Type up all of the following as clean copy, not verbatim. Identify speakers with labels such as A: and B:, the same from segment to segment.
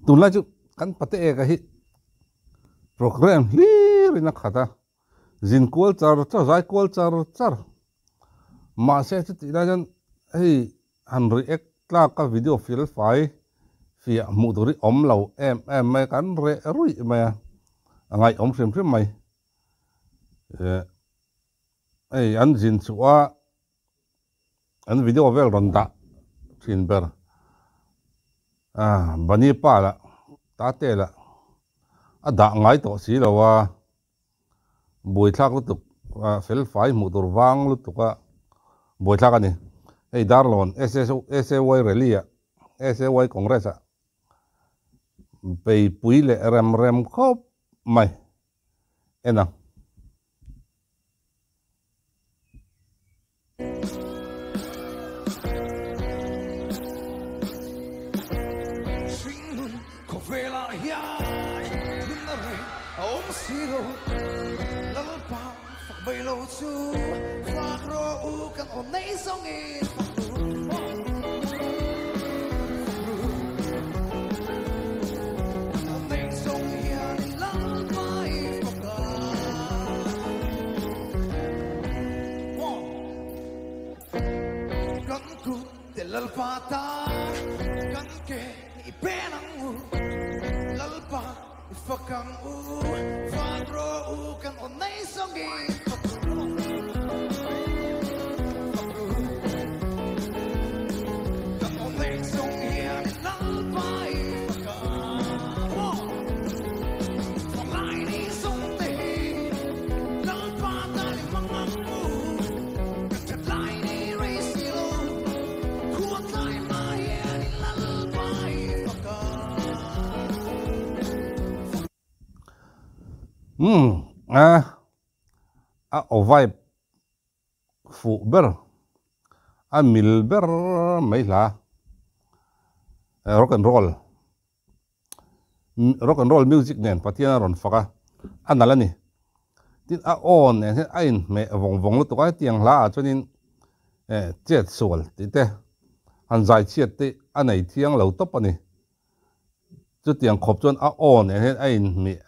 A: tu la chu kan pate ka hi program lir na khata zin kol char cha zai kol char char ma se chu ti na jan hei han react la ka video fil fai fi mu tu ri om lo em mai kan re rui mai ngai om sim sim mai ei an zin chuwa an video vel ron da thin ber bani pa la ta te la a da ngai to si lo wa bui thak lu tuk fel fai mu tur wang lu tuk a bui thak ani ei Darlawn SSY relia SSY congress a pei pui le rem khop mai ena
B: Lalpata kan ke ipenang lalpa ifakang fagro kan onay songi kan onay songi lalpa ifakang pangay songi lalpa dali mangaku katlay ni resilo
A: ovai phụ ber mil ber mấy là rock and roll music nen patiana ron faka anala ni tin on ne ain me vong lu to ka tiang la chunin chet sol ti te an zai chet te anei thiang lo top ani chu tiang khop chon on ne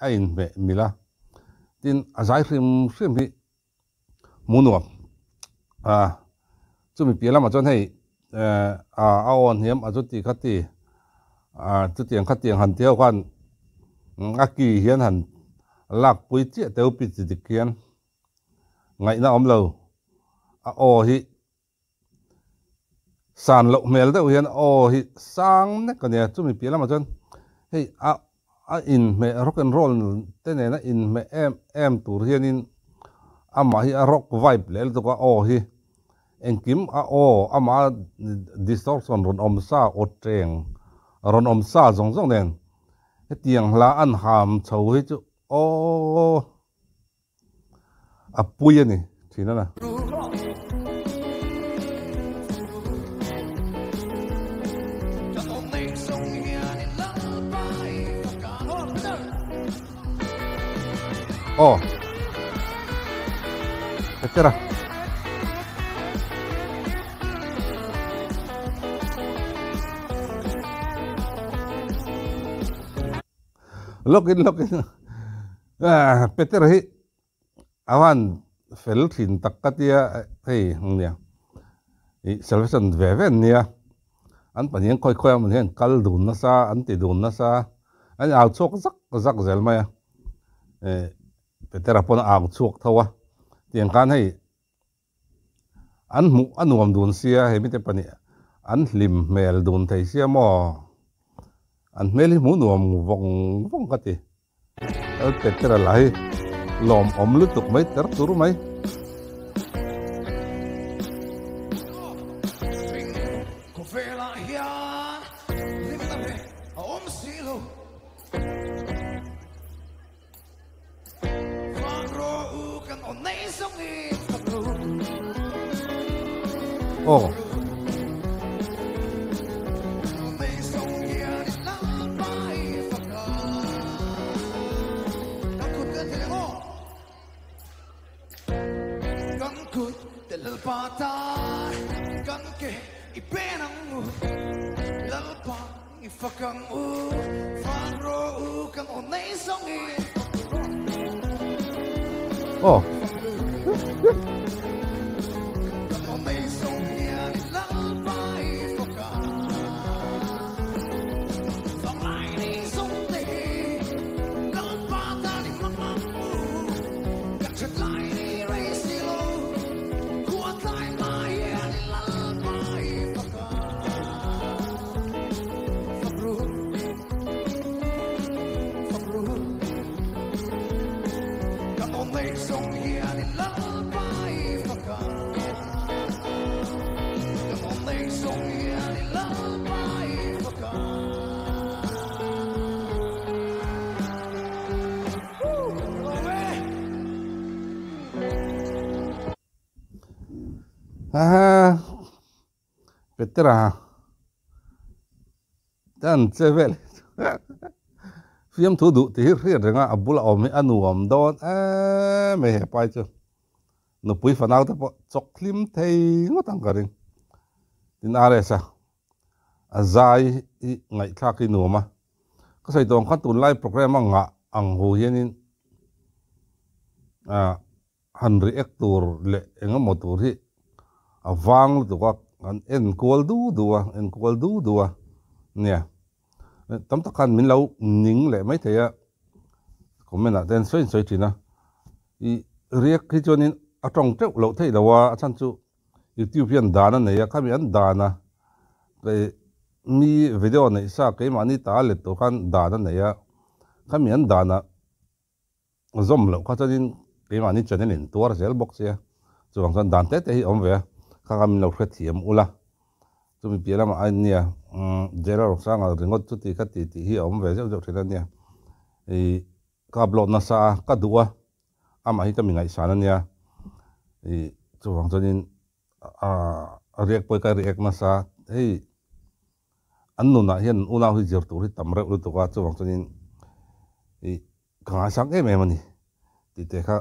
A: ain me mila tin azai rim hi munuam chu mi piala ma chon hei on hiam a chu ti khati chu tiang khatiang han tiao khan aki hian han lak pui che teu pi chi dikian ngai na om lo o hi san lo mel deuh hian hi sang ne ka ne chu mi piala ma chon hei in me rock and roll te ne na in me em tur hian in ama hi rock vibe lel to ka hi engkim ama distortion ron om sa o treng ron om sa zong nen tiang la an ham chho hi chu apui ani thina na Petera lokin Petera hi awan fel thin takatia hei nia I salvation veven nia an paniang khoi am hian kal dun na sa an ti dun na sa an au chok zak zel mai Petera pon au chok thawa tiang kan hei an nuam dun sia he mi te pani an lim mel dun thei sia mo an meli mu nuam vong ka ti Petera lai lom om lu tuk mai ter tur mai
B: Fakang Faro kang onay songin.
A: Oh,
B: Kang onay songin lalbay fakang. Song lai ni song te. Lalbata ni mamamu. Gachet lai ni ray silo. Kuat lai maya ni lalbay fakang. Fakru. Kang onay songin lalbay fakang. Kang onay songin lalbay fakang.
A: Petera. Dan sevel. Phim thu đủ thì riết rồi ngã abula om anu om don me pai chu. No pui fanau ta chok lim thei ngotang karing. Tin are sa. Azai ngai thak ki nu ma. Ka sai tong khan tun lai program nga ang ho hianin han reactor le enga motor hi awang tu ka an en kol du duwa nia tam takan min lau ning le mai thaya comment a ten soi thina I react ki chonin atong treu lo thei dawa chan chu YouTube yan dana nei khami an dana ke mi video nei sa ke mani ta le to kan dana nei khami an dana zom lo kha chonin ke mani channel in tuar zel box ya chuang san dan te te hi om ve kha kam lo khre thiam ula chumi piala ma an nia Darlawn ringot chu ti kha ti hi om ve zo thena nia I ka blot na sa ka duwa ama hi ka mi ngai sana nia I chuang chonin react poi ka react na sa hei annu na hian una hui jir tur hi tamre ulu to ka chuang chonin I ka sang em mani ti te kha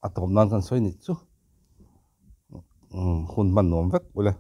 A: atom nan kan soi ni chu hun man nom vek ule